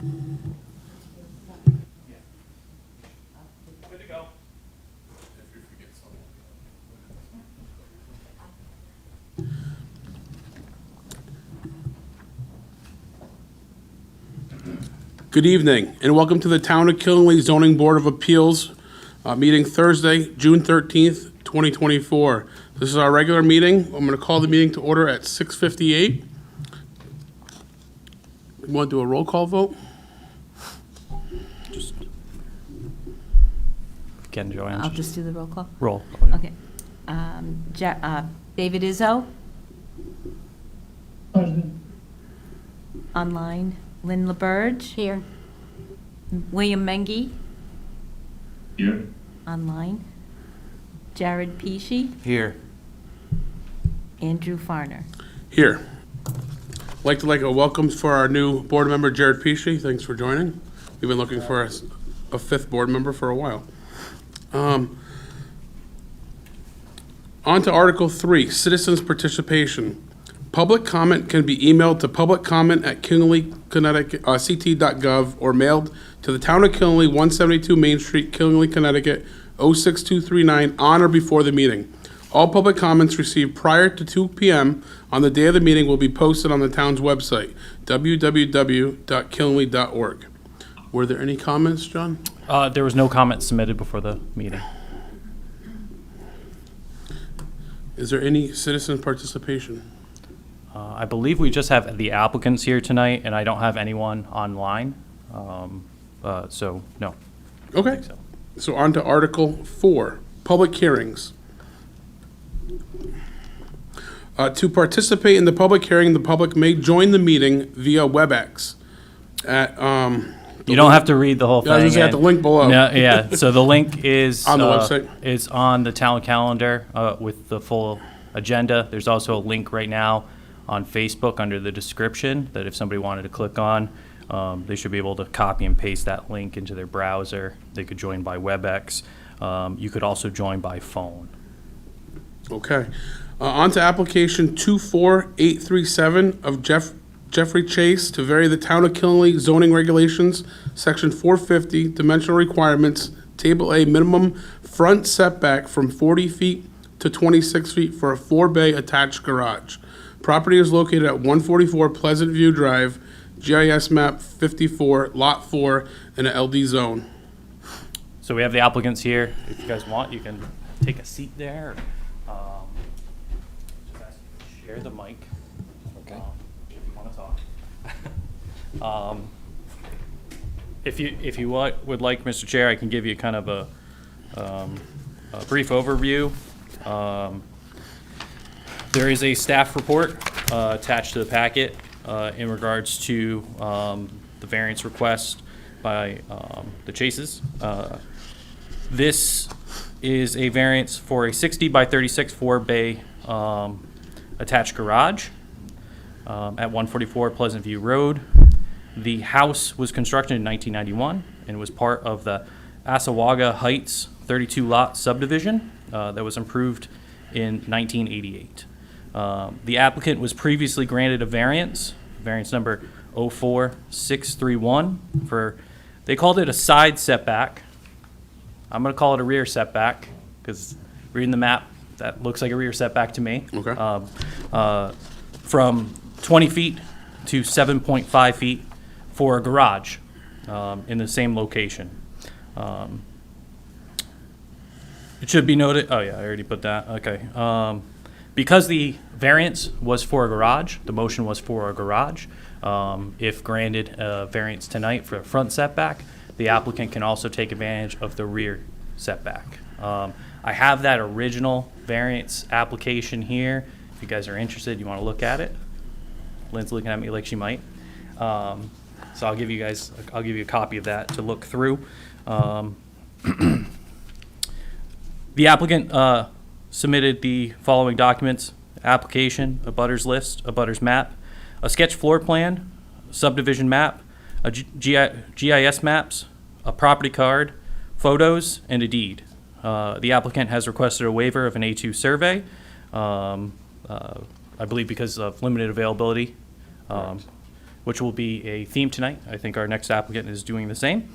Good to go. Good evening, and welcome to the Town of Killenly Zoning Board of Appeals, meeting Thursday, June 13th, 2024. This is our regular meeting. I'm going to call the meeting to order at 6:58. We want to do a roll call vote? Ken, Joanne. I'll just do the roll call. Roll. Okay. David Izzo. Online, Lynn LaBerge. Here. William Mengy. Here. Online. Jared Pesci. Here. Andrew Farner. Here. I'd like to a welcome for our new board member, Jared Pesci. Thanks for joining. We've been looking for a fifth board member for a while. On to Article 3, Citizens Participation. Public comment can be emailed to publiccomment@killenly.ct.gov or mailed to the Town of Killenly, 172 Main Street, Killenly, Connecticut, 06239 on or before the meeting. All public comments received prior to 2 p.m. on the day of the meeting will be posted on the town's website, www.killenly.org. Were there any comments, John? There was no comment submitted before the meeting. Is there any citizen participation? I believe we just have the applicants here tonight, and I don't have anyone online. So, no. Okay. So. So on to Article 4, Public Hearings. To participate in the public hearing, the public may join the meeting via WebEx at, You don't have to read the whole thing. I was gonna say at the link below. No, yeah, so the link is On the website? Is on the town calendar with the full agenda. There's also a link right now on Facebook under the description that if somebody wanted to click on, they should be able to copy and paste that link into their browser. They could join by WebEx. You could also join by phone. Okay. On to application 24837 of Jeffrey Chase to vary the Town of Killenly zoning regulations, section 450, dimensional requirements, table A, minimum front setback from 40 feet to 26 feet for a 4-bay attached garage. Property is located at 144 Pleasant View Drive, GIS map 54, lot 4, in an LD zone. So we have the applicants here. If you guys want, you can take a seat there. Just ask you to share the mic. Okay. If you want to talk. If you would like, Mr. Chair, I can give you kind of a brief overview. There is a staff report attached to the packet in regards to the variance request by the Chases. This is a variance for a 60 by 36 4-bay attached garage at 144 Pleasant View Road. The house was constructed in 1991 and was part of the Assawaga Heights 32-lot subdivision that was improved in 1988. The applicant was previously granted a variance number 04631 for, they called it a side setback. I'm going to call it a rear setback because reading the map, that looks like a rear setback to me. Okay. From 20 feet to 7.5 feet for a garage in the same location. It should be noted, oh yeah, I already put that, okay. Because the variance was for a garage, the motion was for a garage. If granted a variance tonight for a front setback, the applicant can also take advantage of the rear setback. I have that original variance application here. If you guys are interested, you want to look at it. Lynn's looking at me like she might. So I'll give you a copy of that to look through. The applicant submitted the following documents: application, a butters list, a butters map, a sketch floor plan, subdivision map, a GIS maps, a property card, photos, and a deed. The applicant has requested a waiver of an A2 survey, I believe because of limited availability. which will be a theme tonight. I think our next applicant is doing the same.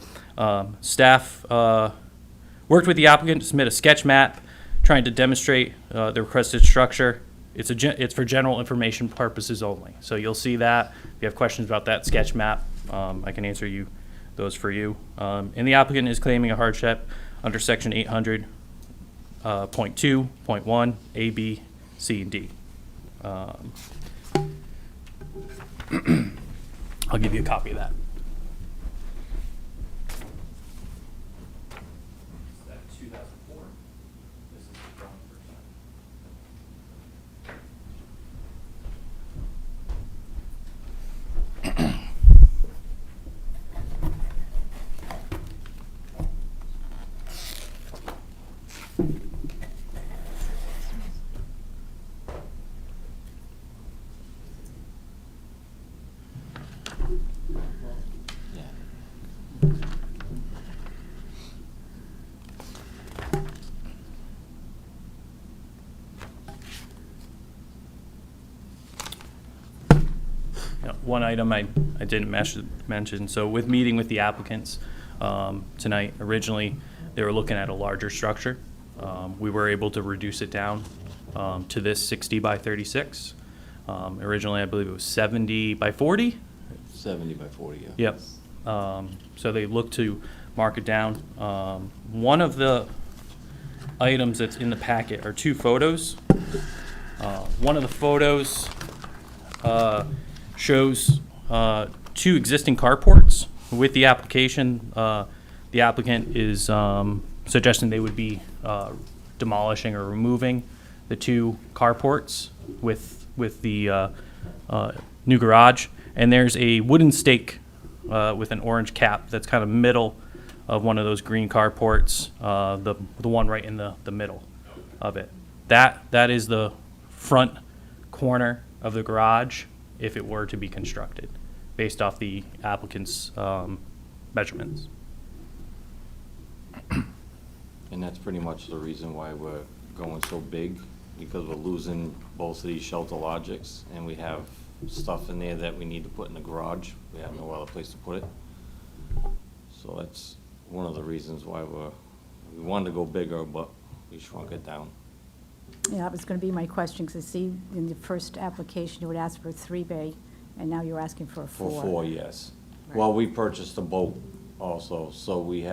Staff worked with the applicant to submit a sketch map trying to demonstrate the requested structure. It's for general information purposes only. So you'll see that. If you have questions about that sketch map, I can answer those for you. And the applicant is claiming a hardship under section 800.2.1 A, B, C, and D. I'll give you a copy of that. That's 2004. This is the drawing first. One item I didn't mention, so with meeting with the applicants tonight, originally they were looking at a larger structure. We were able to reduce it down to this 60 by 36. Originally, I believe it was 70 by 40. 70 by 40, yeah. Yep. So they look to mark it down. One of the items that's in the packet are two photos. One of the photos shows two existing carports. With the application, the applicant is suggesting they would be demolishing or removing the two carports with the new garage. And there's a wooden stake with an orange cap that's kind of middle of one of those green carports, the one right in the middle of it. That is the front corner of the garage if it were to be constructed, based off the applicant's measurements. And that's pretty much the reason why we're going so big, because we're losing both of these shelter logics, and we have stuff in there that we need to put in the garage. We have no other place to put it. So that's one of the reasons why we wanted to go bigger, but we shrunk it down. Yeah, that was going to be my question, because I see in the first application, you would ask for a 3-bay, and now you're asking for a 4. For 4, yes. Right. Well, we purchased a boat also, so we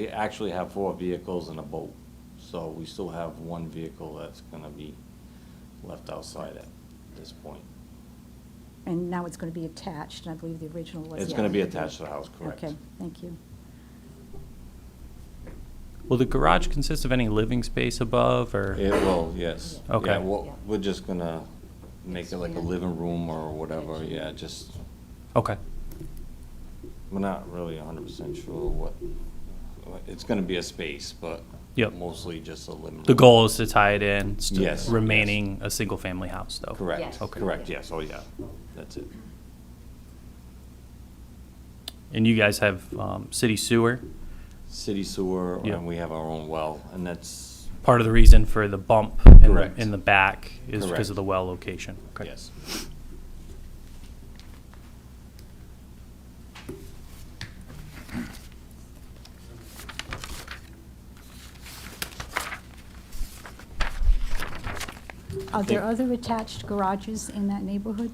actually have 4 vehicles and a boat. So we still have one vehicle that's gonna be left outside at this point. And now it's going to be attached, and I believe the original was... It's yeah. gonna be attached to the house, correct? Okay, thank you. Will the garage consist of any living space above, or? It will, yes. Okay. Yeah, we're just gonna make it like a living room or whatever, yeah, just, Okay. we're not really 100% sure what, it's gonna be a space, but Yep. mostly just a living room. The goal is to tie it in, still Yes, remaining a single-family house, though. Correct, Yes. Okay. correct, yes, oh yeah, that's it. And you guys have city sewer. City sewer, Yep. and we have our own well, and that's, Part of the reason for the bump in Correct. in the back is because Correct. of the well location. Okay. yes. Are there other attached garages in that neighborhood?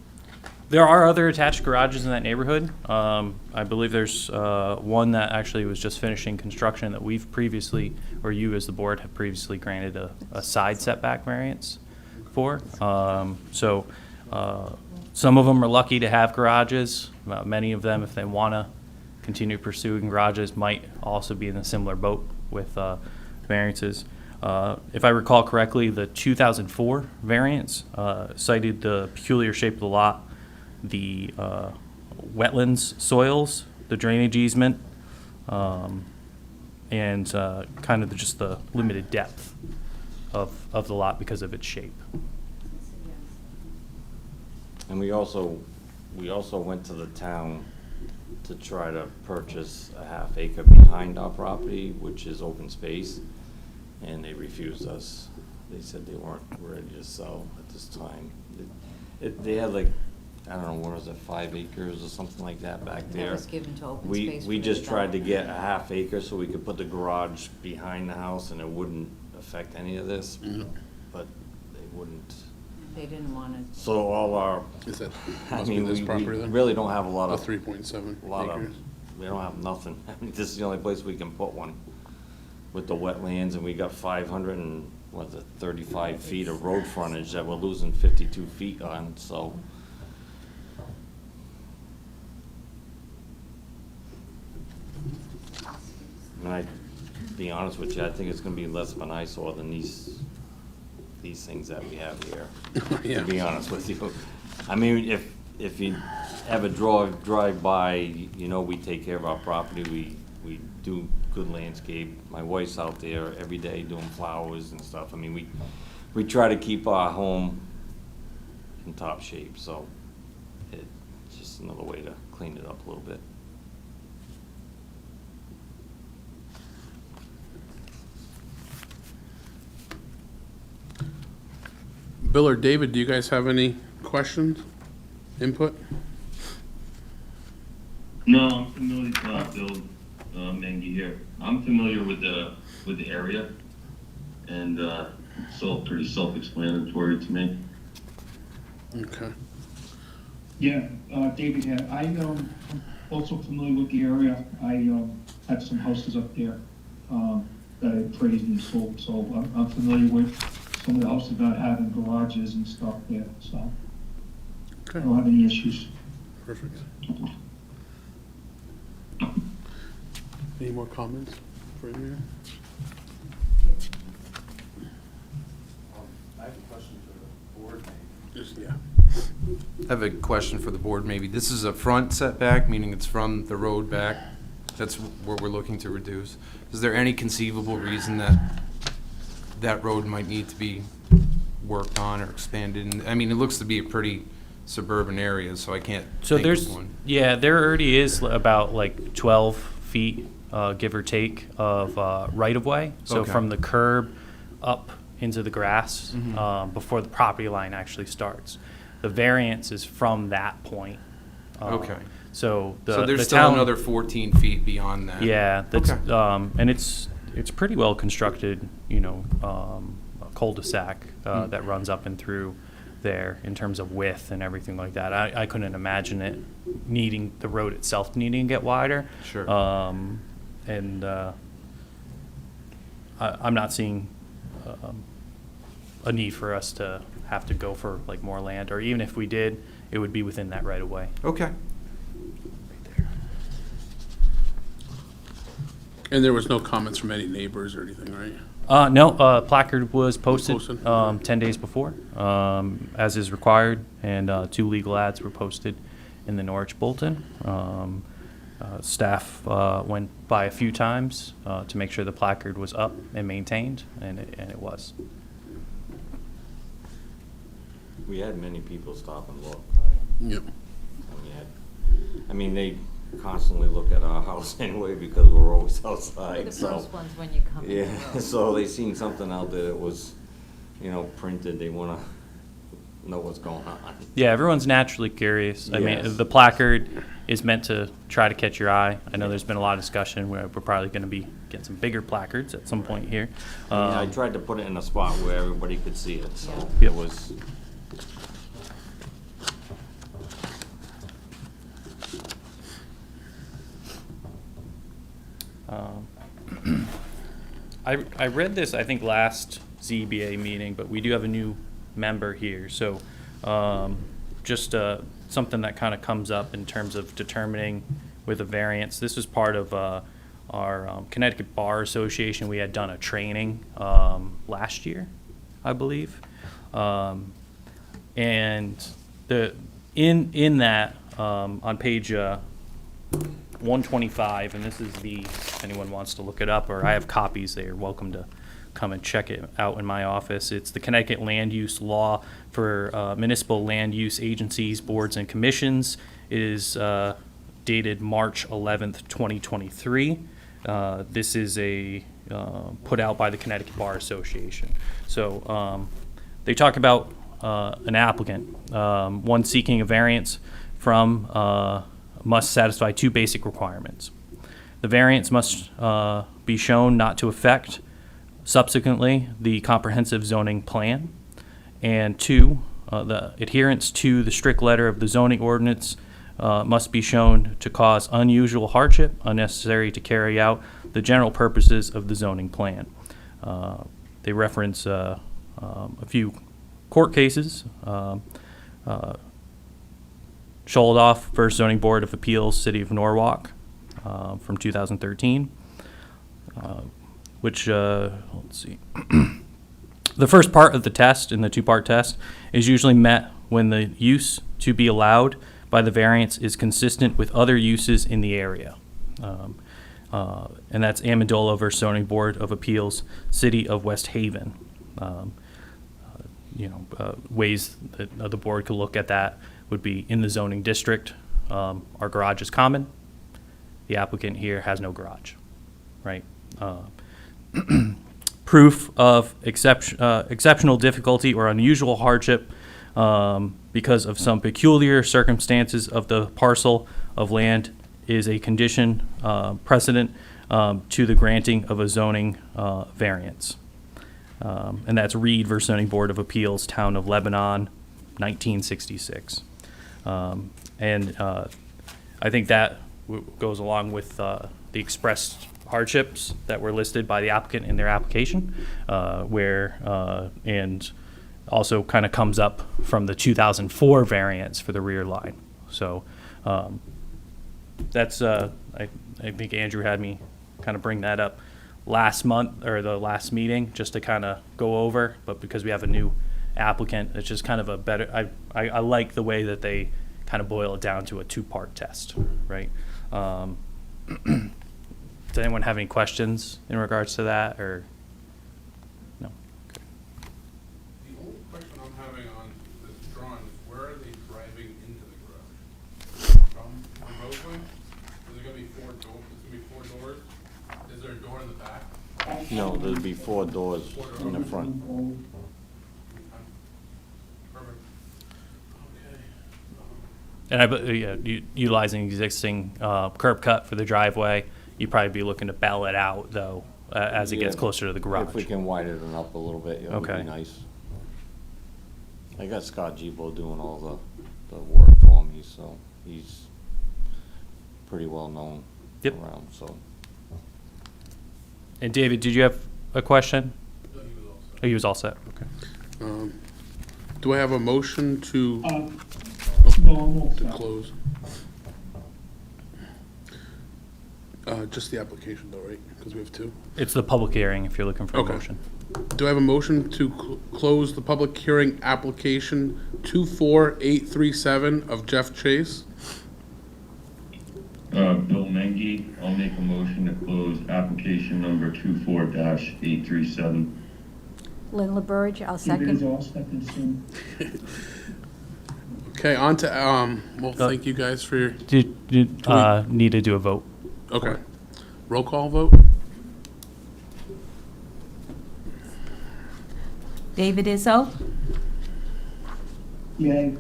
There are other attached garages in that neighborhood. I believe there's one that actually was just finishing construction that we've previously, or you as the board have previously granted a side setback variance for. So some of them are lucky to have garages. Many of them, if they want to continue pursuing garages, might also be in a similar boat with variances. If I recall correctly, the 2004 variance cited the peculiar shape of the lot, the wetlands soils, the drainage easement, and kind of just the limited depth of the lot because of its shape. And we also went to the town to try to purchase a half acre behind our property, which is open space, and they refused us. They said they weren't ready to sell at this time. They had like I don't know, what was it, 5 acres or something like that back That there. was given to open We, space. we for just tried to development. get a half acre so we could put the garage behind the house and it wouldn't affect any of this, but they wouldn't. They didn't want to. So all our, Is that, I must be mean, this we property then? really don't have a lot The of, 3.7 a lot of, acres? we don't have nothing. I mean, this is the only place we can put one with the wetlands, and we got 500 and, what's it, 35 feet of road frontage that we're losing 52 feet on, so. And I, be honest with you, I think it's gonna be less of an eyesore than these things that we have here. Yeah. To be honest with you. I mean, if you ever drive by, you know, we take care of our property, we do good landscape. My wife's out there every day doing flowers and stuff. I mean, we try to keep our home in top shape, so it's just another way to clean it up a little bit. Bill or David, do you guys have any questions, input? No, I'm familiar, Bill, Mengy here. I'm familiar with the area, and, it's all pretty self-explanatory to me. Okay. Yeah, David here. I'm also familiar with the area. I have some houses up there that I appraised and sold, so I'm familiar with some of the houses not having garages and stuff there, so I Okay, don't have any issues. perfect. Any more comments for you? I have a question for the board, maybe. Just, yeah. I have a question for the board, maybe. This is a front setback, meaning it's from the road back. That's what we're looking to reduce. Is there any conceivable reason that that road might need to be worked on or expanded? And, I mean, it looks to be a pretty suburban area, so I can't So think there's, of one. yeah, there already is about like 12 feet, give or take, of right-of-way. So Okay. from the curb up into the grass, before the property line actually starts. The variance is from that point. Okay. So the So there's the still town- another 14 feet beyond that? Yeah, that's, Okay. and it's pretty well constructed, you know, a cul-de-sac that runs up and through there in terms of width and everything like that. I couldn't imagine it needing, the road itself needing to get wider. Sure. And I'm not seeing a need for us to have to go for like more land, or even if we did, it would be within that right of way. Okay. And there was no comments from any neighbors or anything, right? No, placard was posted, Posted? 10 days before, as is required, and 2 legal ads were posted in the Norwich Bulletin. Staff went by a few times to make sure the placard was up and maintained, and it was. We had many people stop and look. Yep. I mean, they constantly look at our house anyway because we're always outside, The so. first ones when you come in the Yeah, road. so they seen something out there that was, you know, printed, they wanna know what's going on. Yeah, everyone's naturally curious. I mean, Yes. the placard is meant to try to catch your eye. I know there's been a lot of discussion where we're probably going to be getting some bigger placards at some point here. I mean, I tried to put it in a spot where everybody could see it, so Yep. it was, I read this, I think, last ZBA meeting, but we do have a new member here. So just something that kind of comes up in terms of determining with a variance. This was part of our Connecticut Bar Association. We had done a training last year, I believe. And in that, on page 125, and this is if anyone wants to look it up, or I have copies, they are welcome to come and check it out in my office. It's the Connecticut Land Use Law for Municipal Land Use Agencies, Boards, and Commissions. It is dated March 11th, 2023. This is put out by the Connecticut Bar Association. So they talk about an applicant, one seeking a variance from, must satisfy two basic requirements. The variance must be shown not to affect subsequently the comprehensive zoning plan. And two, the adherence to the strict letter of the zoning ordinance must be shown to cause unusual hardship unnecessary to carry out the general purposes of the zoning plan. They reference a few court cases. Sholdoff First Zoning Board of Appeals, City of Norwalk, from 2013, which, let's see. The first part of the test, in the two-part test, is usually met when the use to be allowed by the variance is consistent with other uses in the area. And that's Amendola versus Zoning Board of Appeals, City of West Haven. Ways that the board could look at that would be in the zoning district. Our garage is common. The applicant here has no garage, right? Proof of exceptional difficulty or unusual hardship because of some peculiar circumstances of the parcel of land is a condition precedent to the granting of a zoning variance. And that's Reed versus Zoning Board of Appeals, Town of Lebanon, 1966. And I think that goes along with the expressed hardships that were listed by the applicant in their application, and also kind of comes up from the 2004 variance for the rear line. So that's, I think Andrew had me kind of bring that up last month or the last meeting just to kind of go over, but because we have a new applicant, it's just kind of a better, I like the way that they kind of boil it down to a two-part test, right? Does anyone have any questions in regards to that, or no? Okay. The only question I'm having on this drawing is where are they driving into the garage? From the roadway? Is there gonna be four doors? Is there gonna be four doors? Is there a door in the back? No, there'll be 4 doors in the front. Perfect. Okay. And utilizing existing curb cut for the driveway, you'd probably be looking to bell it out, though, as it gets Yeah. closer to the garage. If we can widen it up a little bit, it would Okay. be nice. I got Scott Gibo doing all the work for me, so he's pretty well known Yep. around, so. And David, did you have a question? No, he was all set. Oh, he was all set. Okay. Do I have a motion to No, I'm all set. close? Just the application though, right? Because we have two. It's the public hearing if you're looking for a Okay. motion. Do I have a motion to close the public hearing application 24837 of Jeff Chase? Bill Mengy, I'll make a motion to close application number 24-837. Lynn LaBerge, I'll David is second. all set and soon. Okay, on to, well, thank you guys for your, Did need to do a vote? okay. Roll call vote? David Izzo, Yay.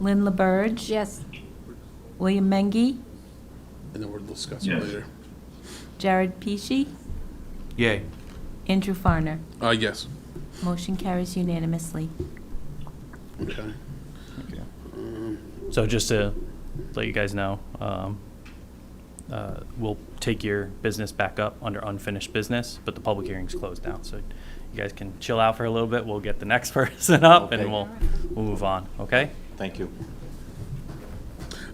Lynn LaBerge, Yes, William Mengy, And then we'll discuss it Yes. later. Jared Pesci, Yay. Andrew Farner. Yes. Motion carries unanimously. Okay. So just to let you guys know, we'll take your business back up under unfinished business, but the public hearing's closed now. So you guys can chill out for a little bit. We'll get the next person up and Okay. we'll move on, okay? Thank you.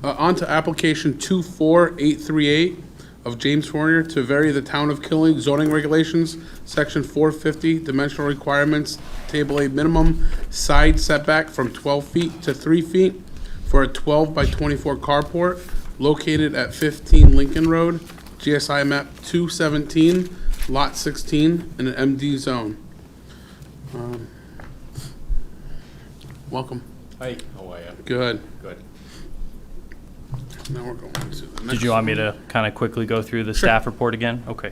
On to application 24838 of James Fournier to vary the Town of Killing zoning regulations, section 450, dimensional requirements, table A minimum side setback from 12 feet to 3 feet for a 12 by 24 carport located at 15 Lincoln Road, GSI map 217, lot 16, in an MD zone. Welcome. Hi, how are you? Good. Good. Now we're going to the next. Did you want me to kind of quickly go through the staff report again? Okay.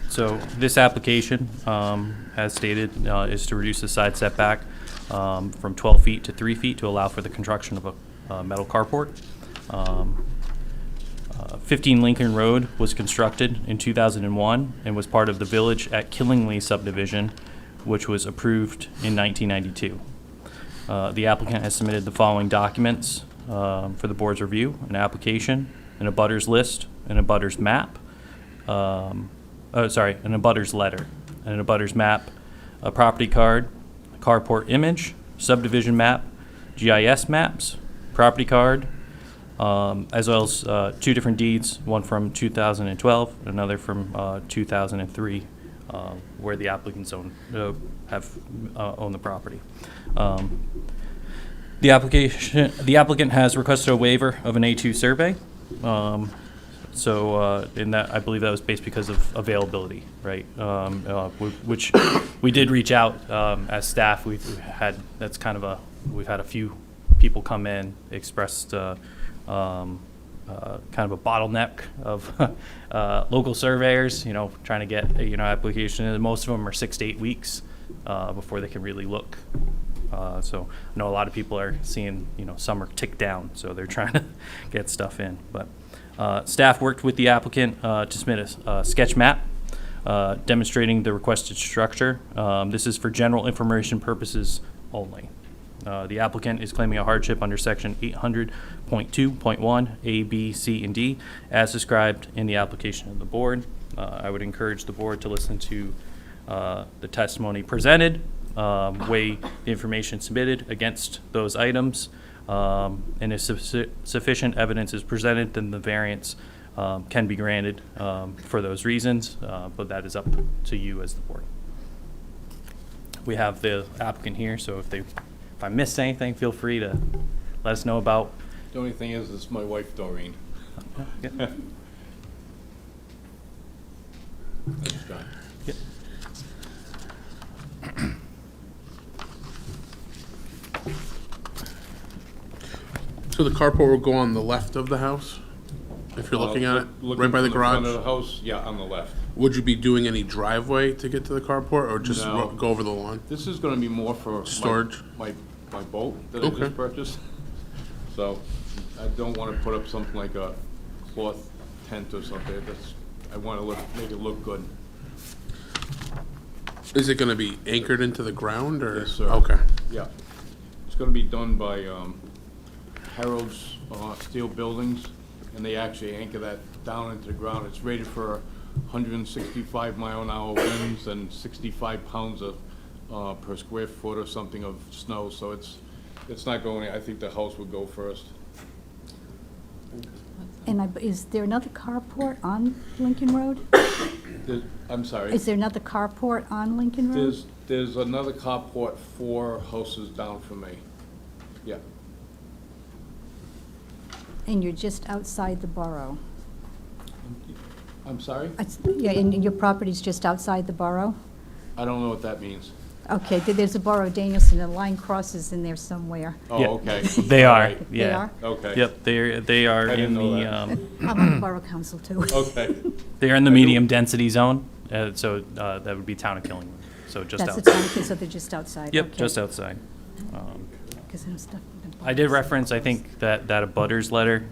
So this application, as stated, is to reduce the side setback from 12 feet to 3 feet to allow for the construction of a metal carport. 15 Lincoln Road was constructed in 2001 and was part of the Village at Killingly subdivision, which was approved in 1992. The applicant has submitted the following documents for the board's review: an application, an abutters list, an abutters map, an abutters letter, and an abutters map, a property card, a carport image, subdivision map, GIS maps, property card, as well as 2 different deeds, one from 2012, another from 2003, where the applicants own the property. The applicant has requested a waiver of an A2 survey. In that, I believe that was based because of availability, right? Which we did reach out as staff. We've had a few people come in, expressed kind of a bottleneck of local surveyors, trying to get application. And most of them are 6 to 8 weeks before they can really look. So I know a lot of people are seeing, summer tick down, so they're trying to get stuff in. But staff worked with the applicant to submit a sketch map demonstrating the requested structure. This is for general information purposes only. The applicant is claiming a hardship under section 800.2.1 A, B, C, and D as described in the application of the board. I would encourage the board to listen to the testimony presented, weigh the information submitted against those items, and if sufficient evidence is presented, then the variance can be granted for those reasons, but that is up to you as the board. We have the applicant here, so if I missed anything, feel free to let us know about. The only thing is, it's my wife, Doreen. Yeah. Thanks, John. Yep. So the carport will go on the left of the house, if you're looking at it, Looking right by the from front of garage? the house, yeah, on the left. Would you be doing any driveway to get to the carport, or just No. go over the lawn? This is gonna be more for Storage? my boat that I Okay. just purchased. So I don't wanna put up something like a cloth tent or something. I wanna make it look good. Is it gonna be anchored into the ground, or? Yes, sir. Okay. Yeah. It's gonna be done by Harold's Steel Buildings, and they actually anchor that down into the ground. It's rated for 165 mile-an-hour winds and 65 pounds of per square foot or something of snow, so it's not going, I think the house would go first. And is there another carport on Lincoln Road? I'm sorry. Is there another carport on Lincoln Road? There's another carport 4 houses down from me. Yeah. And you're just outside the borough? I'm sorry? Yeah, and your property's just outside the borough? I don't know what that means. Okay, there's a borough, Danielson, a line crosses in there somewhere. Oh, Yeah. okay. They are, Right. yeah. They are? Okay. Yep, they are I didn't in know the, that. I'm on the borough council, too. Okay. they're in the medium density zone, so that would be town of Killingly, so just That's the outside. town, so they're just outside? Yep, okay. just outside. 'Cause I'm stuck with the I did reference, I think, that abutters letter,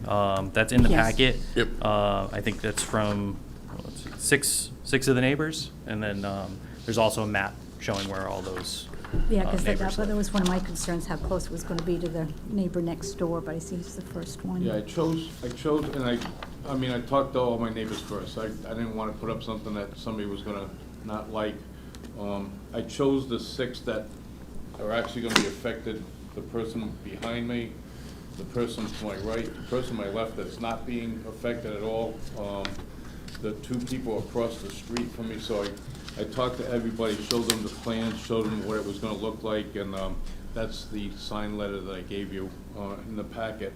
that's in the Yes. packet. Yep. I think that's from, let's see, six of the neighbors, and then there's also a map showing where all those Yeah, because neighbors that live. was one of my concerns, how close it was going to be to the neighbor next door, but I see it's the first one. Yeah, I chose, and I mean, I talked to all my neighbors first. I didn't want to put up something that somebody was gonna not like. I chose the 6 that are actually gonna be affected, the person behind me, the person to my right, the person to my left that's not being affected at all, the 2 people across the street from me, so I talked to everybody, showed them the plans, showed them what it was gonna look like, and that's the sign letter that I gave you in the packet.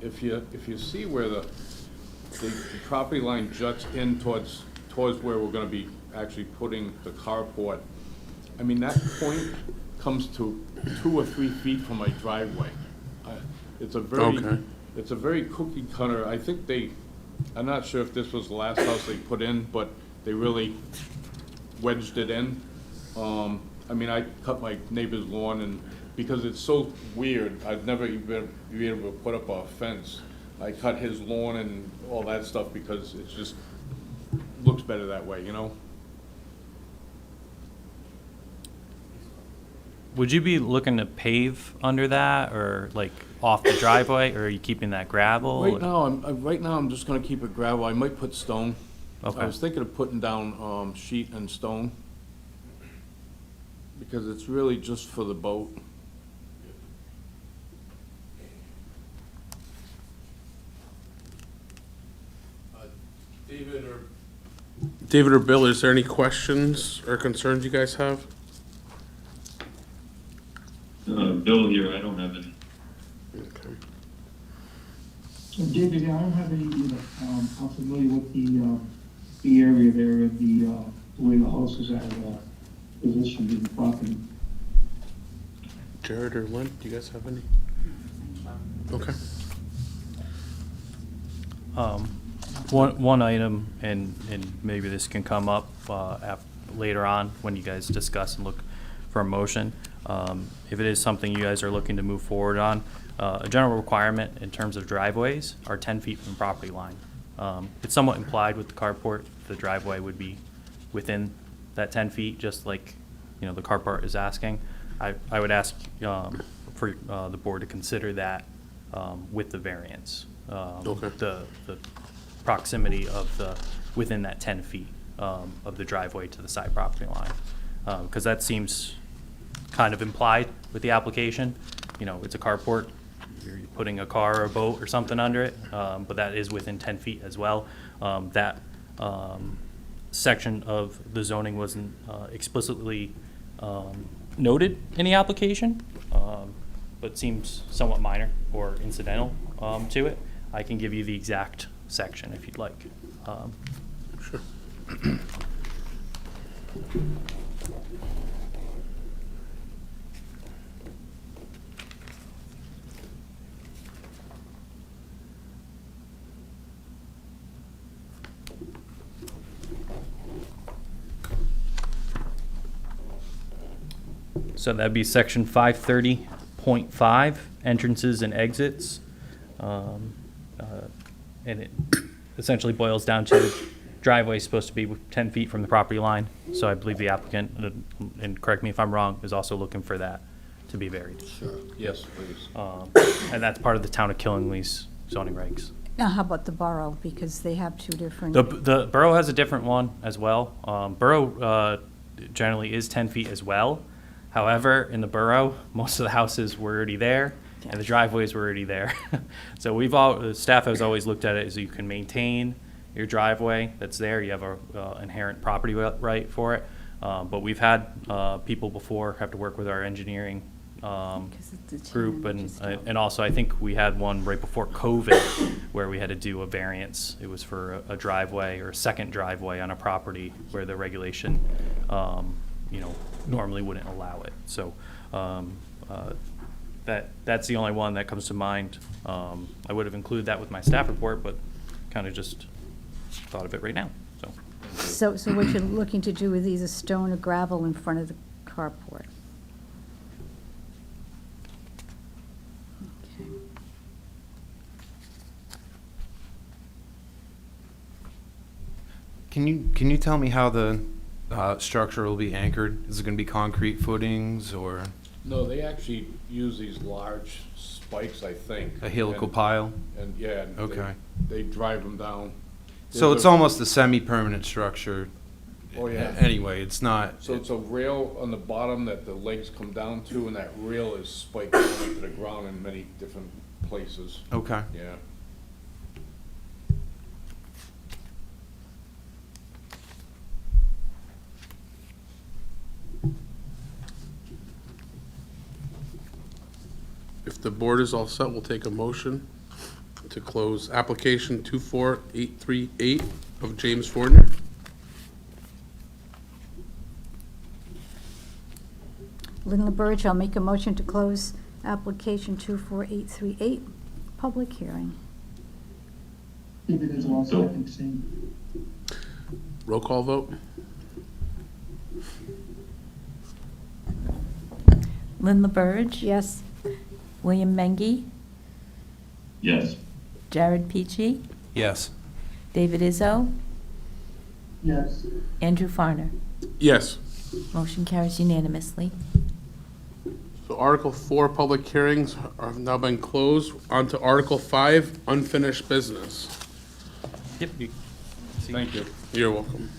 If you see where the property line juts in towards where we're gonna be actually putting the carport, I mean, that point comes to 2 or 3 feet from my driveway. It's a very, Okay. it's a very cookie cutter. I think I'm not sure if this was the last house they put in, but they really wedged it in. I mean, I cut my neighbor's lawn, and because it's so weird, I'd never even be able to put up a fence. I cut his lawn and all that stuff because it's just, looks better that way, you know? Would you be looking to pave under that, or like off the driveway, or are you keeping that gravel? Right now, I'm just gonna keep it gravel. I might put stone. Okay. I was thinking of putting down, sheet and stone, because it's really just for the boat. David or Bill, is there any questions or concerns you guys have? Bill here, I don't have any. Okay. And David, I don't have any either. I'm familiar with the area there and the way the houses are positioned in the property. Jared or Lynn, do you guys have any? Okay. One item, and maybe this can come up later on when you guys discuss and look for a motion. If it is something you guys are looking to move forward on, a general requirement in terms of driveways are 10 feet from the property line. It's somewhat implied with the carport. The driveway would be within that 10 feet, just like, you know, the carport is asking. I would ask for the board to consider that with the variance. Okay. The proximity of within that 10 feet of the driveway to the side property line. Because that seems kind of implied with the application. You know, it's a carport, you're putting a car or a boat or something under it, but that is within 10 feet as well. That section of the zoning wasn't explicitly noted in the application, but seems somewhat minor or incidental to it. I can give you the exact section if you'd like. Sure. So that'd be section 530.5, entrances and exits. And it essentially boils down to driveway is supposed to be 10 feet from the property line. So I believe the applicant, and correct me if I'm wrong, is also looking for that to be varied. Sure. Yes, please. And that's part of the town of Killingly's zoning regs. Now, how about the borough, because they have two different. The borough has a different one as well. Borough generally is 10 feet as well. However, in the borough, most of the houses were already there, and the driveways were already there. So the staff has always looked at it as you can maintain your driveway that's there. You have a inherent property right for it. But we've had people before have to work with our engineering group, and also I think we had one right before COVID where we had to do a variance. It was for a driveway or a second driveway on a property where the regulation, normally wouldn't allow it. So that's the only one that comes to mind. I would have included that with my staff report, but kind of just thought of it right now. So what you're looking to do with these is stone or gravel in front of the carport? Okay. Can you tell me how the structure will be anchored? Is it going to be concrete footings or No, they actually use these large spikes, I think. a helical pile? And, yeah. and Okay. They drive them down. So There's it's a- almost a semi-permanent structure. Oh, yeah. Anyway, it's not. So it's a rail on the bottom that the legs come down to, and that rail is spiked down into the ground in many different places. Okay. Yeah. If the board is all set, we'll take a motion to close application 24838 of James Fordner. Lynn LaBerge, I'll make a motion to close application 24838, public hearing. David is also, I think, same. Roll call vote. Lynn LaBerge. Yes. William Mengy, Yes. Jared Peachy, Yes. David Izzo, Yes. Andrew Farner. Yes. Motion carries unanimously. So Article 4, public hearings have now been closed. On to Article 5, unfinished business. Yep. Thank you. You're welcome.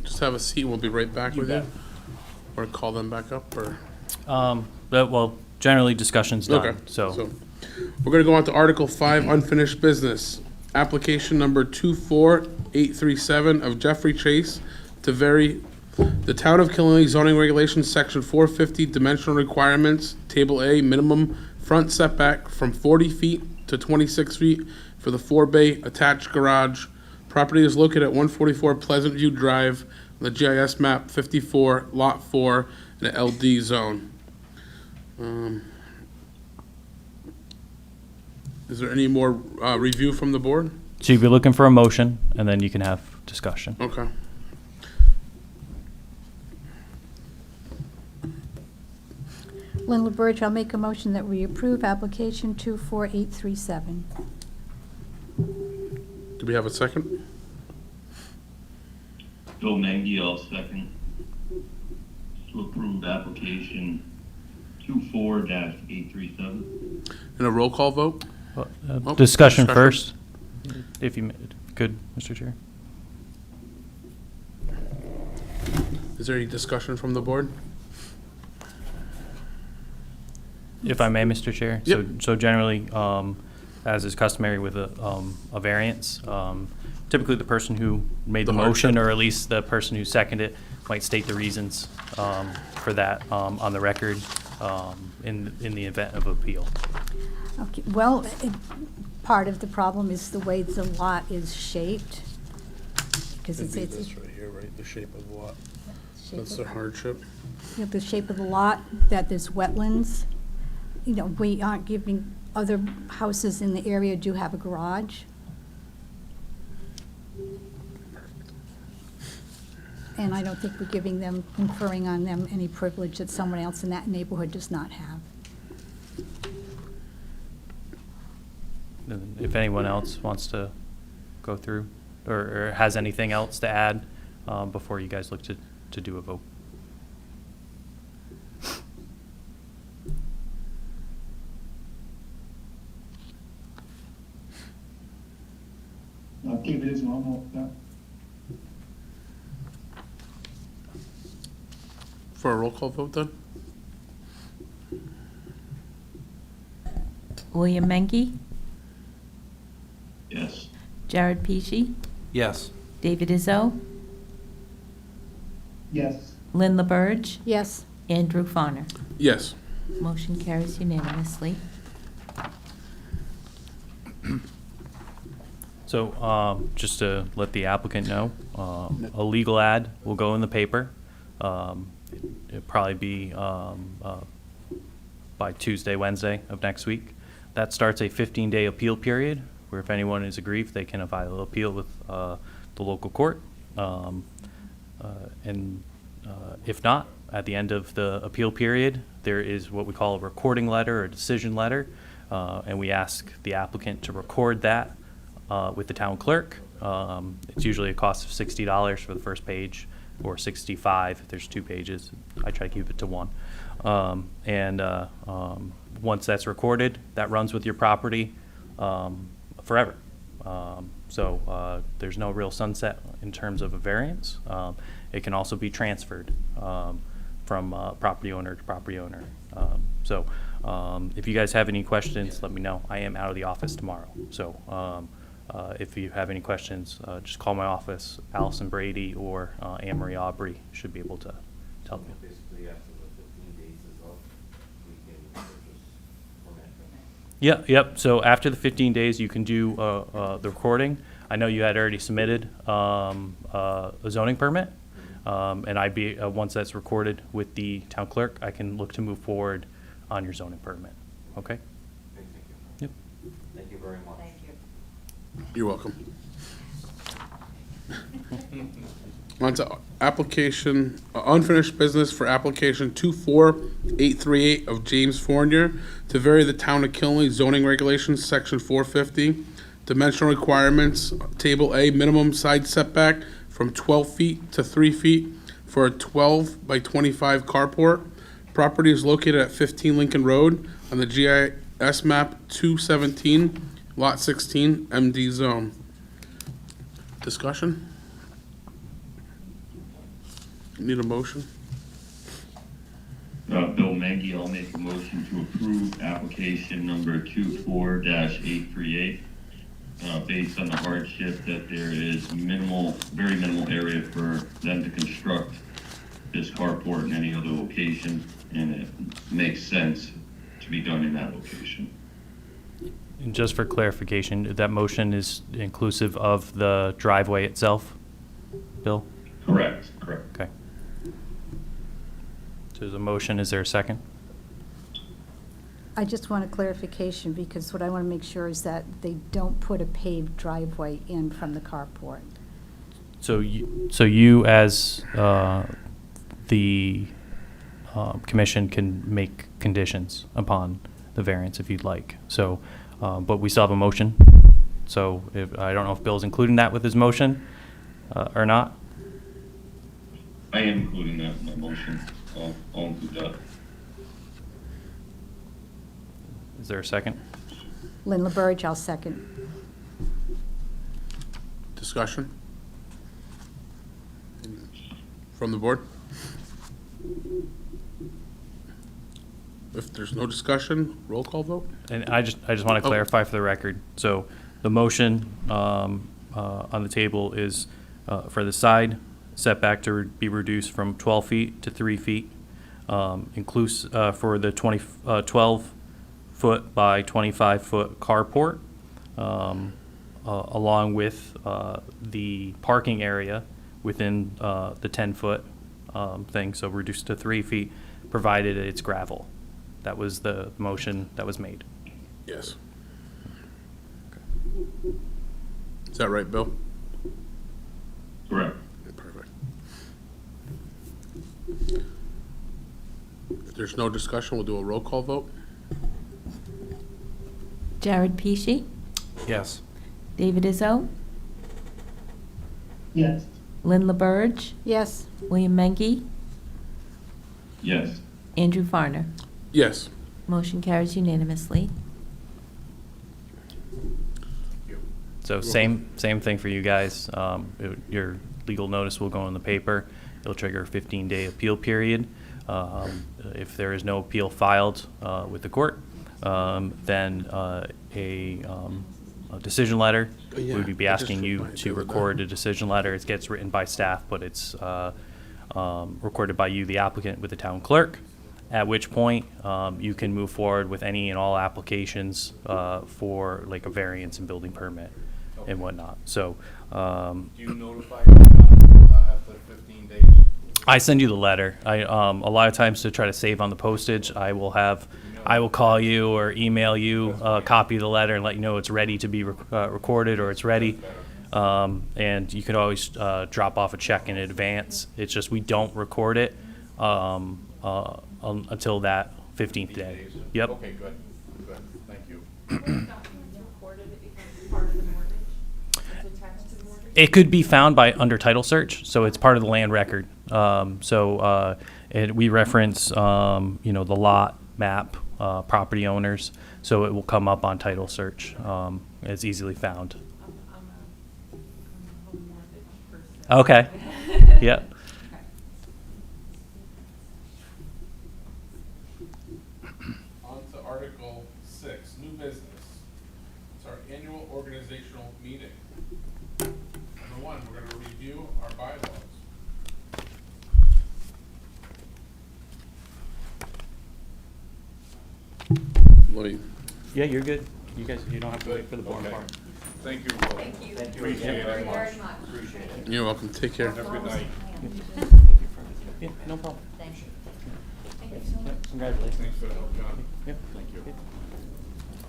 Just have a seat, we'll be right back with you. bet. Or call them back up, or? Well, generally discussion's done, Okay, so. We're gonna go on to Article 5, unfinished business. Application number 24837 of Jeffrey Chase to vary the Town of Killenly zoning regulations, Section 450, dimensional requirements, Table A, minimum front setback from 40 feet to 26 feet for the 4-bay attached garage. Property is located at 144 Pleasant View Drive, on the GIS map 54, Lot 4, in the LD zone. Is there any more review from the board? So you'd be looking for a motion, and then you can have discussion. Okay. Lynn LaBerge, I'll make a motion that we approve application 24837. Do we have a second? Bill Mengy, I'll second. To approve application 24-837. And a roll call vote? Discussion discussion. first, if you could, Mr. Chair. Is there any discussion from the board? If I may, Mr. Chair? Yep. So generally, as is customary with a variance, typically the person who made the The motion, hardship. or at least the person who seconded it, might state the reasons for that on the record in the event of appeal. Okay, well, part of the problem is the way the lot is shaped. Because it's right here, right, the shape of the lot. shape That's of- the hardship. you know, the shape of the lot, that there's wetlands. You know, we aren't giving, other houses in the area do have a garage. And I don't think we're giving them, conferring on them any privilege that someone else in that neighborhood does not have. And if anyone else wants to go through, or has anything else to add before you guys look to do a vote. David is normal, For a roll call vote then? William Mengy, Yes. Jared Peachy, Yes. David Izzo, Yes. Lynn LaBerge, Yes, Andrew Farner. Yes. Motion carries unanimously. So, just to let the applicant know, a legal ad will go in the paper. It'll probably be by Tuesday, Wednesday of next week. That starts a 15-day appeal period, where if anyone is aggrieved, they can file an appeal with the local court. And if not, at the end of the appeal period, there is what we call a recording letter or decision letter, and we ask the applicant to record that with the town clerk. It's usually a cost of $60 for the first page, or $65 if there's 2 pages. I try to keep it to 1. Once that's recorded, that runs with your property forever. So there's no real sunset in terms of a variance. It can also be transferred from property owner to property owner. So if you guys have any questions, let me know. I am out of the office tomorrow. So if you have any questions, just call my office. Allison Brady or Anne Marie Aubrey should be able to help you. Basically, after the 15 days is up, we can purchase permit. Yep. So after the 15 days, you can do the recording. I know you had already submitted a zoning permit, and I'd be once that's recorded with the town clerk, I can look to move forward on your zoning permit. Okay. Thank you. Yep. Thank you very much. Thank you. You're welcome. On to application, unfinished business for application 24838 of James Fournier to vary the town of Killenly zoning regulations, section 450. Dimensional requirements, table A, minimum side setback from 12 feet to 3 feet for a 12 by 25 carport. Property is located at 15 Lincoln Road on the GIS map 217, lot 16, MD zone. Discussion? Need a motion? Bill Mengy, I'll make a motion to approve application number 24-838, based on the hardship that there is very minimal area for them to construct this carport in any other location, and it makes sense to be done in that location. And just for clarification, that motion is inclusive of the driveway itself, Bill? Correct. Okay. So there's a motion, is there a second? I just want a clarification, because what I want to make sure is that they don't put a paved driveway in from the carport. So you as the commission can make conditions upon the variance if you'd like. So, but we still have a motion. So I don't know if Bill's including that with his motion or not. I am including that in my motion. I'll include that. Is there a second? Lynn LaBerge, I'll second. Discussion? From the board? If there's no discussion, roll call vote? And I just want to clarify for the record. So the motion on the table is for the side setback to be reduced from 12 feet to 3 feet, inclusive for the 12-foot by 25-foot carport, along with the parking area within the 10-foot thing, so reduced to 3 feet, provided it's gravel. That was the motion that was made. Yes. Is that right, Bill? Correct. Perfect. If there's no discussion, we'll do a roll call vote. Jared Pesci, Yes. David Izzo, Yes. Lynn LaBerge, Yes, William Mengy, Yes. Andrew Farner. Yes. Motion carries unanimously. So same thing for you guys. Your legal notice will go in the paper. It'll trigger a 15-day appeal period. If there is no appeal filed with the court, then a decision letter. Yeah, We would be I just asking you reminded to me of that. record a decision letter. It gets written by staff, but it's recorded by you, the applicant, with the town clerk, at which point you can move forward with any and all applications for like a variance and building permit and whatnot. So Do you notify after 15 days? I send you the letter. A lot of times to try to save on the postage, I will call you or email you a copy of the letter and let you know it's ready to be recorded or it's ready. And you can always drop off a check in advance. It's just we don't record it until that 15th day. Yep. Okay, good, thank you. It could be found by under title search, so it's part of the land record. And we reference, the lot map, property owners, so it will come up on title search. It's easily found. Okay. Yep. On to Article 6, new business. It's our annual organizational meeting. Number 1, we're going to review our bylaws. Yeah, you're good. You guys, you don't have to wait for the board Okay. part. Thank you, Will. Appreciate it very much. Appreciate it. You're welcome. Take care. Have a good night. Yeah, no problem. Thank you. Congratulations. Thanks for the help, John. Yep. Thank you.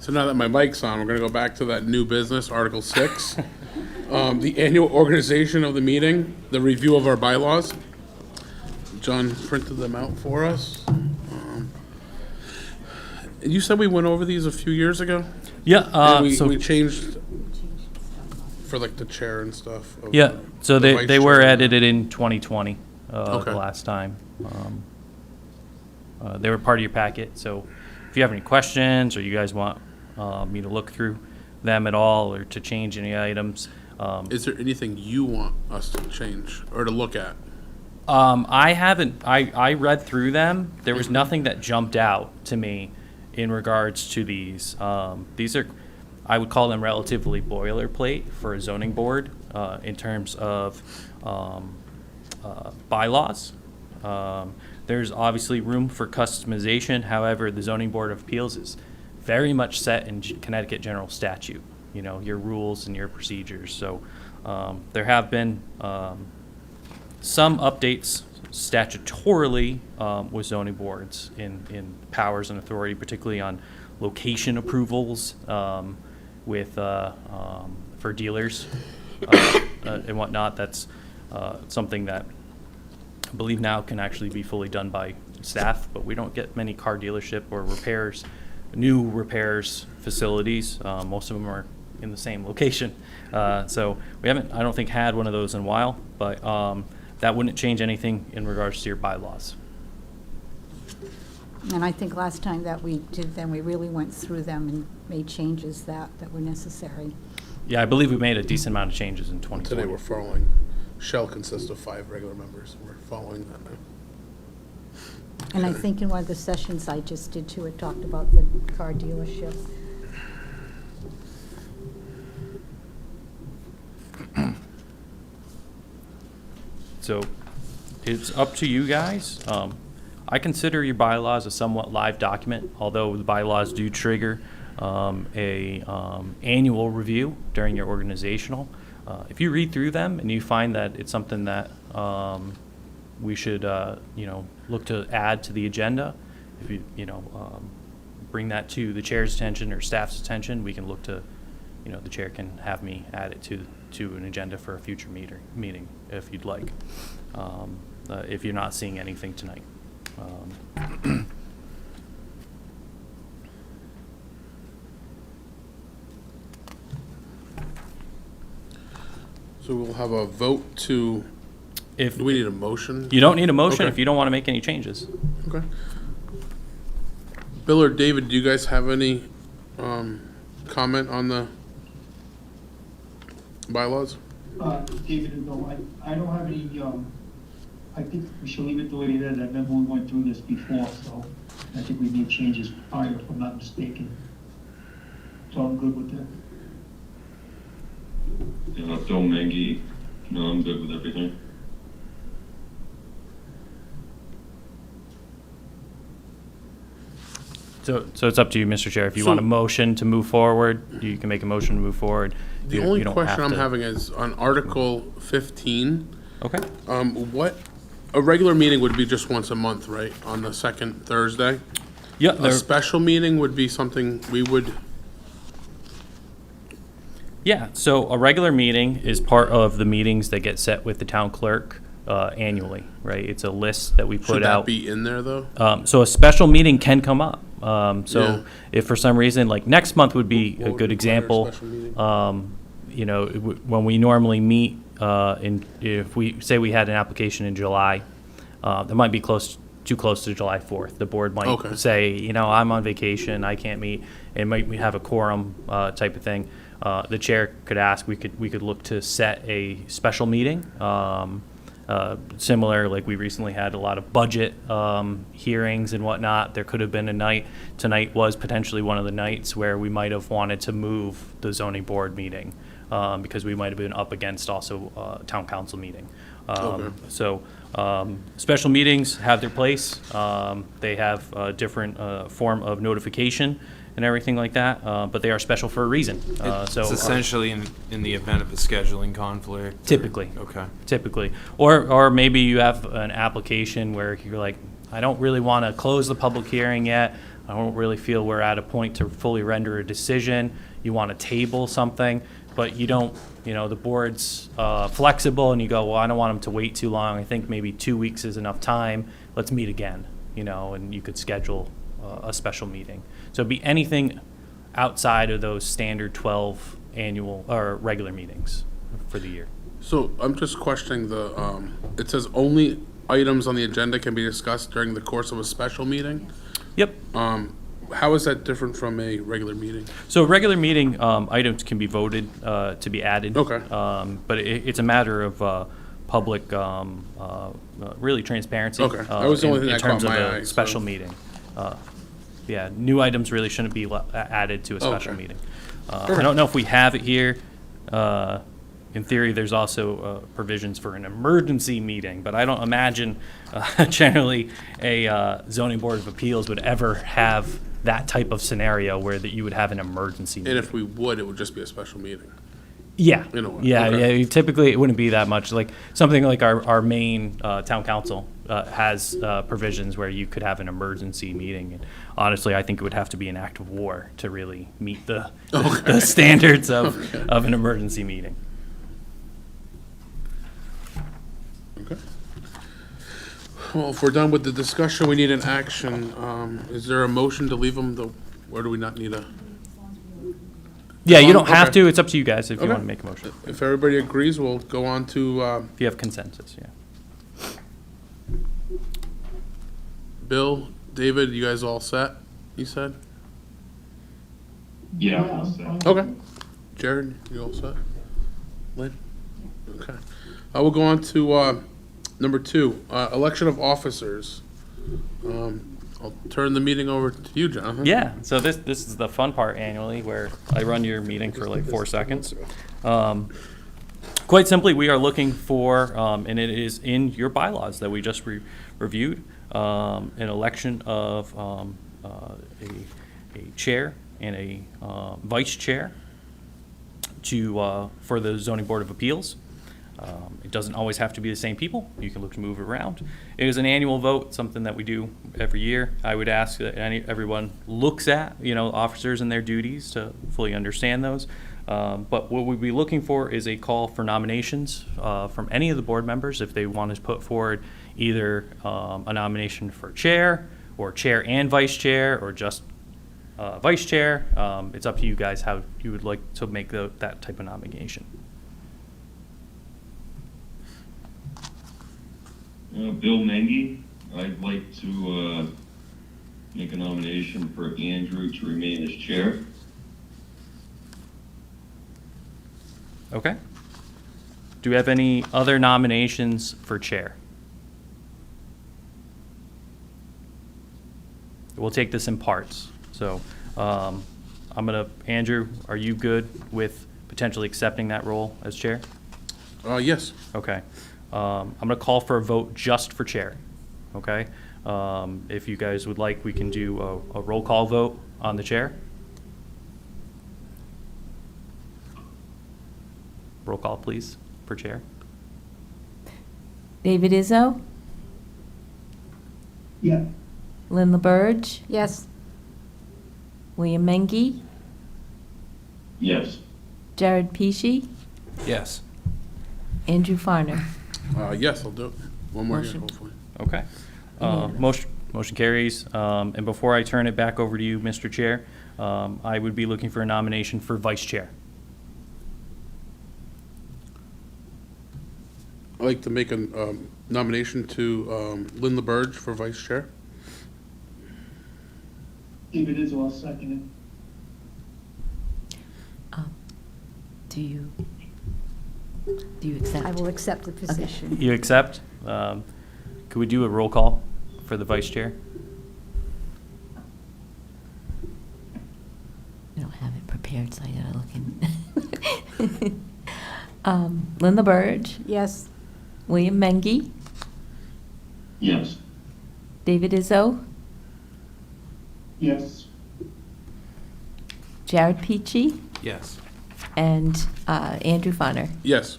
So now that my mic's on, we're going to go back to that new business, Article 6. The annual organization of the meeting, the review of our bylaws. John printed them out for us. You said we went over these a few years ago? Yeah, And we so, changed for like the chair and stuff. of yeah, so the they, vice they were chair. edited in 2020, Okay. the last time. They were part of your packet, so if you have any questions, or you guys want me to look through them at all, or to change any items, Is there anything you want us to change or to look at? I haven't, I read through them. There was nothing that jumped out to me in regards to these. These are, I would call them relatively boilerplate for a zoning board in terms of bylaws. There's obviously room for customization. However, the Zoning Board of Appeals is very much set in Connecticut general statute, you know, your rules and your procedures. So there have been some updates statutorily with zoning boards in powers and authority, particularly on location approvals with for dealers and whatnot. That's something that I believe now can actually be fully done by staff, but we don't get many car dealership or repairs, new repairs facilities. Most of them are in the same location. So we haven't, I don't think, had one of those in a while, but that wouldn't change anything in regards to your bylaws. And I think last time that we did them, we really went through them and made changes that were necessary. Yeah, I believe we made a decent amount of changes in 2020. Today we're following, shall consist of 5 regular members. We're following that now. And I think in one of the sessions I just did too, it talked about the car dealership. So it's up to you guys. I consider your bylaws a somewhat live document, although the bylaws do trigger a annual review during your organizational. If you read through them and you find that it's something that we should, look to add to the agenda, if you, bring that to the chair's attention or staff's attention, we can look to, the chair can have me add it to an agenda for a future meeting, if you'd like, if you're not seeing anything tonight. So we'll have a vote to, If do we need a motion? you don't need a motion, Okay. if you don't want to make any changes. Okay. Bill or David, do you guys have any comment on the bylaws? David and Bill, I don't have any, I think we should leave it the way it is. I remember we went through this before, so I think we made changes prior, if I'm not mistaken. So I'm good with that. Bill Mengy, no, I'm good with everything. So it's up to you, Mr. Chair. If you So- want a motion to move forward, you can make a motion to move forward. The You- only you don't question have I'm to- having is on Article 15. Okay. What, a regular meeting would be just once a month, right? On the second Thursday? Yeah, A special meeting would be something we would, yeah, so a regular meeting is part of the meetings that get set with the town clerk annually, right? It's a list that we should put that out. be in there, though? So a special meeting can come up. Yeah. So if for some reason, like next month would be What a would good require a example. special meeting? When we normally meet, if we say we had an application in July, that might be too close to July 4th. The board Okay. might say, I'm on vacation, I can't meet, and we have a quorum type of thing. The chair could ask, we could look to set a special meeting. Similar, like we recently had a lot of budget hearings and whatnot. There could have been a night. Tonight was potentially one of the nights where we might have wanted to move the zoning board meeting because we might have been up against also a town council meeting. Okay. So special meetings have their place. They have a different form of notification and everything like that, but they are special for a reason. It's essentially in the event of a scheduling conflict? Typically. Okay. Typically. Or maybe you have an application where you're like, I don't really want to close the public hearing yet. I don't really feel we're at a point to fully render a decision. You want to table something, but you don't, the board's flexible, and you go, well, I don't want them to wait too long. I think maybe 2 weeks is enough time. Let's meet again, and you could schedule a special meeting. So it'd be anything outside of those standard 12 annual or regular meetings for the year. So I'm just questioning it says only items on the agenda can be discussed during the course of a special meeting. Yep. How is that different from a regular meeting? So regular meeting items can be voted to be added. Okay. But it's a matter of public, really transparency. Okay. That was the only thing in that terms caught of my a eye, special so. meeting. Yeah, new items really shouldn't be added to a special Okay. meeting. I don't know if we have it here. In theory, there's also provisions for an emergency meeting, but I don't imagine generally a zoning board of appeals would ever have that type of scenario where that you would have an emergency And meeting. if we would, it would just be a special meeting. Yeah, In a way, yeah, okay. yeah. Typically, it wouldn't be that much. Like something like our main town council has provisions where you could have an emergency meeting. And honestly, I think it would have to be an act of war to really meet the standards of an emergency meeting. Okay. Well, if we're done with the discussion, we need an action. Is there a motion to leave them, or do we not need a? Yeah, you don't have Okay. to. It's up to you guys if you Okay. want to make a motion. If everybody agrees, we'll go on to If you have consensus, yeah. Bill, David, you guys all set, you said? Yeah, I'll say. Okay. Jared, you all set? Lynn? Okay. I will go on to number 2, election of officers. I'll turn the meeting over to you, Jonathan. Yeah, so this is the fun part annually where I run your meeting for like 4 seconds. Quite simply, we are looking for, and it is in your bylaws that we just reviewed, an election of a chair and a vice chair for the zoning board of appeals. It doesn't always have to be the same people. You can look to move it around. It is an annual vote, something that we do every year. I would ask that everyone looks at, officers and their duties to fully understand those. But what we'd be looking for is a call for nominations from any of the board members if they want to put forward either a nomination for chair or chair and vice chair or just vice chair. It's up to you guys how you would like to make that type of nomination. Bill Mengy, I'd like to make a nomination for Andrew to remain as chair. Okay. Do we have any other nominations for chair? We'll take this in parts. So Andrew, are you good with potentially accepting that role as chair? Yes. Okay. I'm going to call for a vote just for chair. Okay. If you guys would like, we can do a roll call vote on the chair. Roll call, please, for chair. David Izzo, Yeah. Lynn LaBerge, Yes, William Mengy, Yes. Jared Pesci, Yes. Andrew Farner. Yes, I'll do it. One more year, Motion. hopefully. Okay. Motion carries. And before I turn it back over to you, Mr. Chair, I would be looking for a nomination for vice chair. I'd like to make a nomination to Lynn LaBerge for vice chair. David Izzo, I'll second Do you accept? I will accept the position. You accept? Could we do a roll call for the vice chair? I don't have it prepared, so I gotta look in. Lynn LaBerge, Yes, William Mengy, Yes. David Izzo, it. Yes. Jared Pesci, Yes. and Andrew Farner. Yes.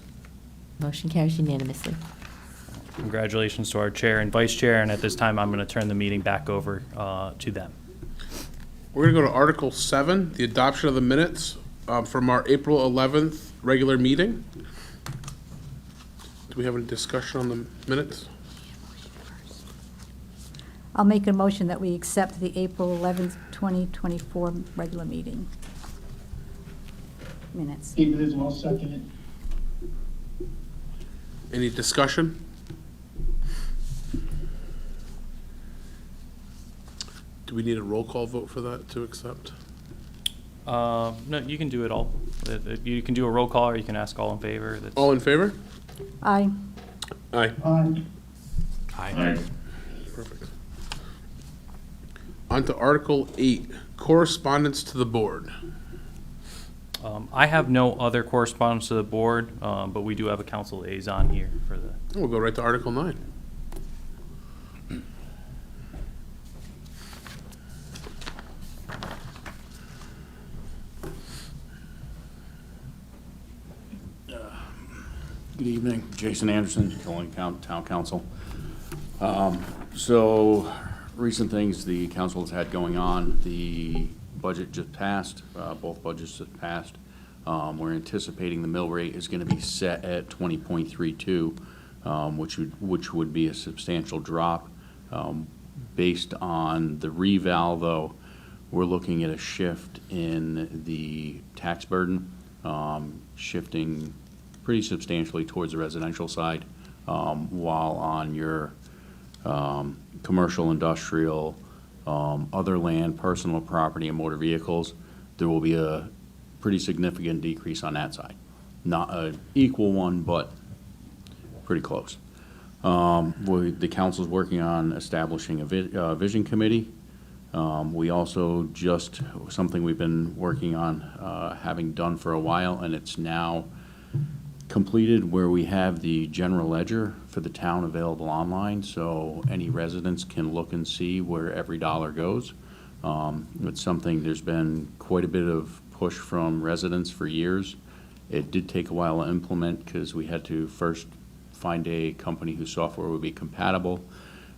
Motion carries unanimously. Congratulations to our chair and vice chair, and at this time, I'm going to turn the meeting back over to them. We're going to go to Article 7, the adoption of the minutes from our April 11th regular meeting. Do we have any discussion on the minutes? I'll make a motion that we accept the April 11th, 2024 regular meeting minutes. David as well, second it. Any discussion? Do we need a roll call vote for that to accept? No, you can do it all. You can do a roll call, or you can ask all in favor. That's- All in favor? Aye. Aye. Aye. Aye. Perfect. On to Article 8, correspondence to the board. I have no other correspondence to the board, but we do have a council liaison here for the. We'll go right to Article 9. Good evening, Jason Anderson, Killingly Town Council. So, recent things the council has had going on, the budget just passed, both budgets just passed. We're anticipating the mill rate is gonna be set at 20.32, which would be a substantial drop. Based on the reval, though, we're looking at a shift in the tax burden, shifting pretty substantially towards the residential side, while on your commercial, industrial, other land, personal property, and motor vehicles, there will be a pretty significant decrease on that side. Not an equal one, but pretty close. The council's working on establishing a vision committee. We also just, something we've been working on, having done for a while, and it's now completed, where we have the general ledger for the town available online, so any residents can look and see where every dollar goes. It's something, there's been quite a bit of push from residents for years. It did take a while to implement, because we had to first find a company whose software would be compatible.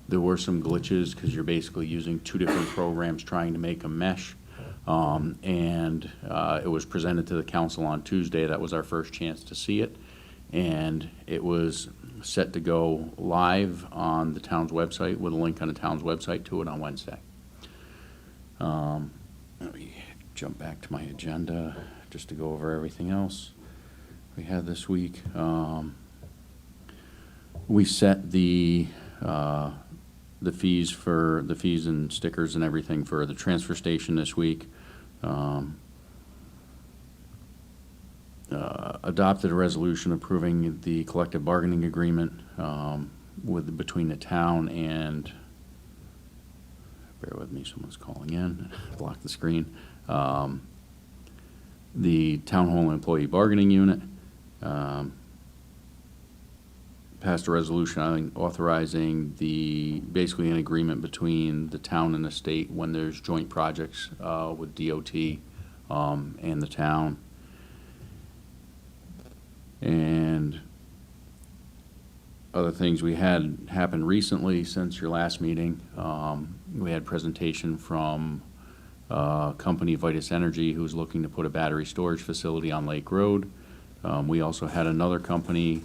There were some glitches, because you're basically using two different programs trying to make a mesh. It was presented to the council on Tuesday. That was our first chance to see it. And it was set to go live on the town's website, with a link on the town's website to it on Wednesday. Let me jump back to my agenda just to go over everything else we had this week. We set the fees and stickers and everything for the transfer station this week. Adopted a resolution approving the collective bargaining agreement between the town and, bear with me, someone's calling in, block the screen, the Town Hall Employee Bargaining Unit. Passed a resolution authorizing basically an agreement between the town and the state when there's joint projects with DOT and the town. And other things we had happen recently since your last meeting. We had presentation from company Vitus Energy, who's looking to put a battery storage facility on Lake Road. We also had another company,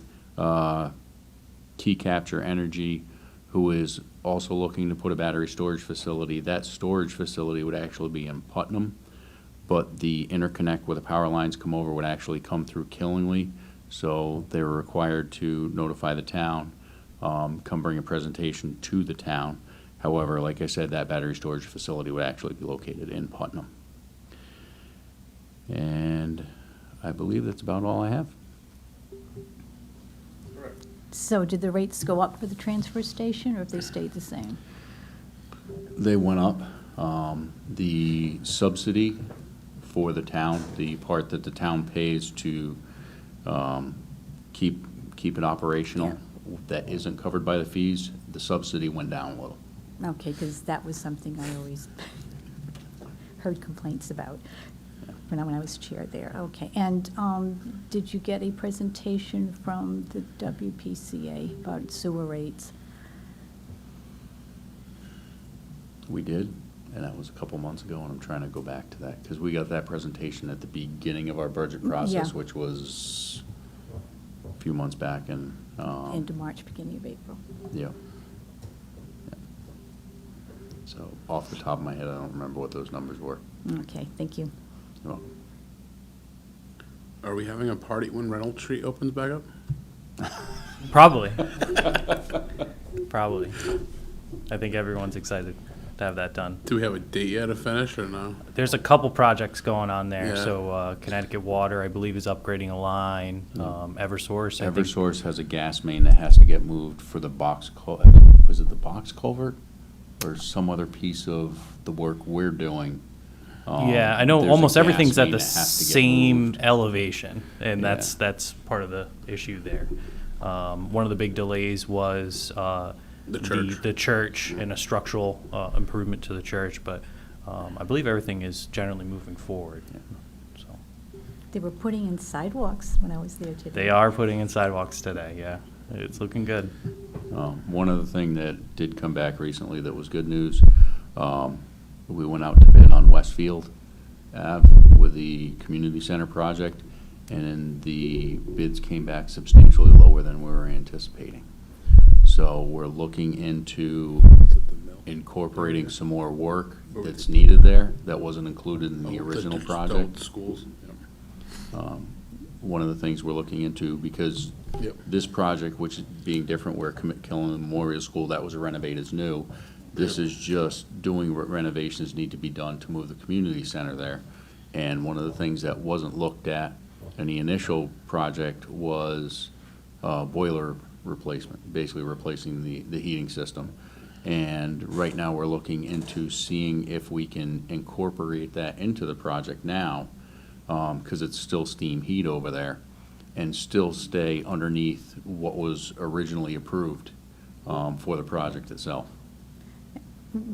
Key Capture Energy, who is also looking to put a battery storage facility. That storage facility would actually be in Putnam, but the interconnect where the power lines come over would actually come through Killingly. So they were required to notify the town, come bring a presentation to the town. However, like I said, that battery storage facility would actually be located in Putnam. And I believe that's about all I have. So did the rates go up for the transfer station, or if they stayed the same? They went up. The subsidy for the town, the part that the town pays to keep it operational, that isn't covered by the fees, the subsidy went down a little. Okay, because that was something I always heard complaints about when I was chair there. Okay, and did you get a presentation from the WPCA about sewer rates? We did. And that was a couple months ago, and I'm trying to go back to that, because we got that presentation at the beginning of our budget process, Yeah. which was a few months back, and, End of March, beginning of April. yeah. Yeah. So off the top of my head, I don't remember what those numbers were. Okay, thank you. Well, Are we having a party when Reynolds Street opens back up? Probably. Probably. I think everyone's excited to have that done. Do we have a date yet to finish or no? There's a couple projects going on there. Yeah. So Connecticut Water, I believe, is upgrading a line. Eversource, I think. Eversource has a gas main that has to get moved for the was it the box culvert? Or some other piece of the work we're doing. Yeah, I know There's a almost gas everything's at main the that has to get same moved. elevation, and Yeah. that's part of the issue there. One of the big delays was The church. the church and a structural improvement to the church, but I believe everything is generally moving forward. So They were putting in sidewalks when I was there today. they are putting in sidewalks today. Yeah, it's looking good. One other thing that did come back recently that was good news, we went out to bid on Westfield Ave with the community center project, and the bids came back substantially lower than we were anticipating. So we're looking into incorporating some more work that's needed there that wasn't included in the original project. Schools. One of the things we're looking into, because Yep. this project, which is being different, where Killen Memorial School, that was renovated as new. This is just doing what renovations need to be done to move the community center there. And one of the things that wasn't looked at in the initial project was boiler replacement, basically replacing the heating system. And right now, we're looking into seeing if we can incorporate that into the project now, because it's still steam heat over there, and still stay underneath what was originally approved for the project itself.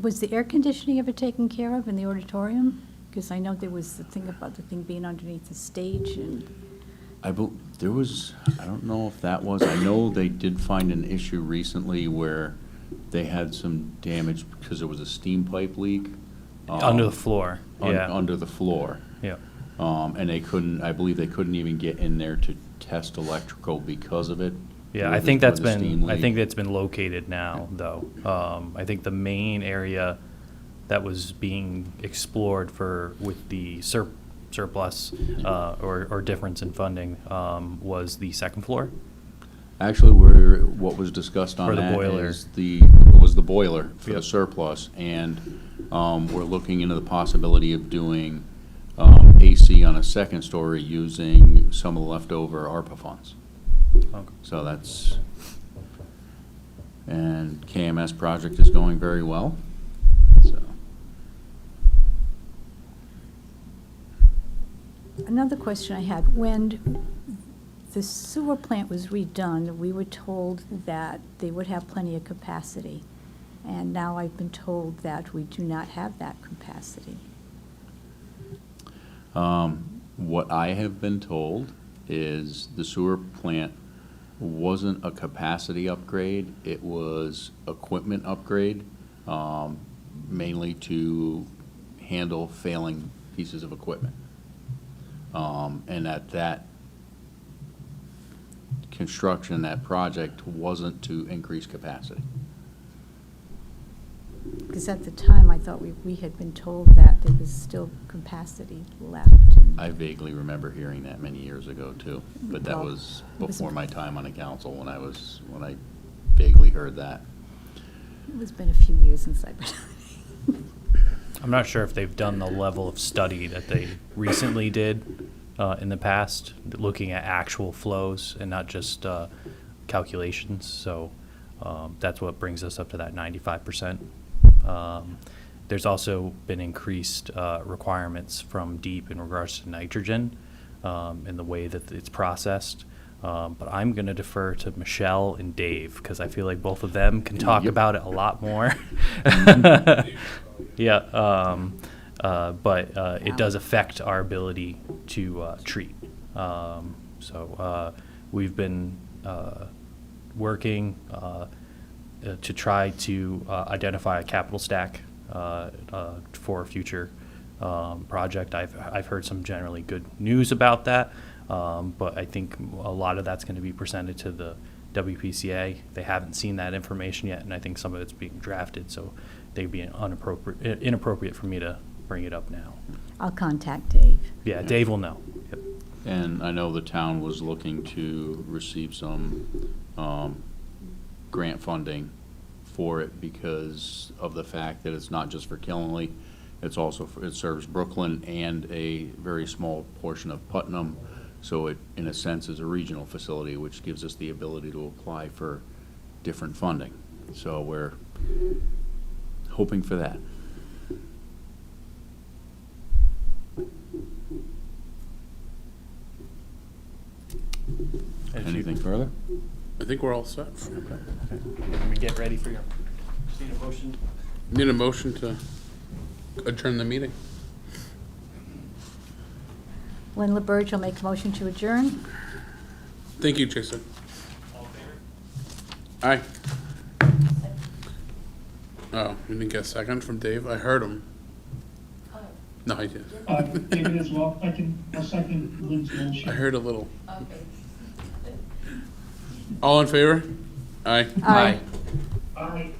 Was the air conditioning ever taken care of in the auditorium? Because I know there was the thing about the thing being underneath the stage and, There was, I don't know if that was, I know they did find an issue recently where they had some damage because there was a steam pipe leak. Under the floor. Yeah. Under the floor. Yeah. And they couldn't, I believe they couldn't even get in there to test electrical because of it. Yeah, with I think the- that's with the steam been, I leak. think that's been located now, though. I think the main area that was being explored with the surplus or difference in funding was the second floor. Actually, what was discussed on For the that boiler. is was the boiler for the Yep. surplus. And we're looking into the possibility of doing AC on a second story using some of the leftover ARPA funds. Okay. So that's, and KMS project is going very well, so. another question I had, when the sewer plant was redone, we were told that they would have plenty of capacity. And now I've been told that we do not have that capacity. What I have been told is the sewer plant wasn't a capacity upgrade, it was equipment upgrade, mainly to handle failing pieces of equipment. And that construction, that project wasn't to increase capacity. Because at the time, I thought we had been told that there was still capacity left. I vaguely remember hearing that many years ago too, but that Well, was it was- before my time on the council when I vaguely heard that. It's been a few years since I've been. I'm not sure if they've done the level of study that they recently did in the past, looking at actual flows and not just calculations. So that's what brings us up to that 95%. There's also been increased requirements from DEEP in regards to nitrogen and the way that it's processed. But I'm going to defer to Michelle and Dave because I feel like both of them can talk Yep. about it a lot more. Yeah, but it does affect our ability to treat. So we've been working to try to identify a capital stack for a future project. I've heard some generally good news about that, but I think a lot of that's going to be presented to the WPCA. They haven't seen that information yet, and I think some of it's being drafted, so they'd be inappropriate for me to bring it up now. I'll contact Dave. Yeah, Dave will know. Yep. And I know the town was looking to receive some grant funding for it because of the fact that it's not just for Killenly, it's also, it serves Brooklyn and a very small portion of Putnam. So it, in a sense, is a regional facility, which gives us the ability to apply for different funding. So we're hoping for that. Anything further? I think we're all set. Let me get ready for your, need a motion? Need a motion to adjourn the meeting. Lynn LaBerge will make a motion to adjourn. Thank you, Jason. All in favor? Aye. Oh, we didn't get a second from Dave? I heard him. No, I did. David as well, I'll second Lynn's motion. I heard a little. All in favor? Aye. Aye. Aye.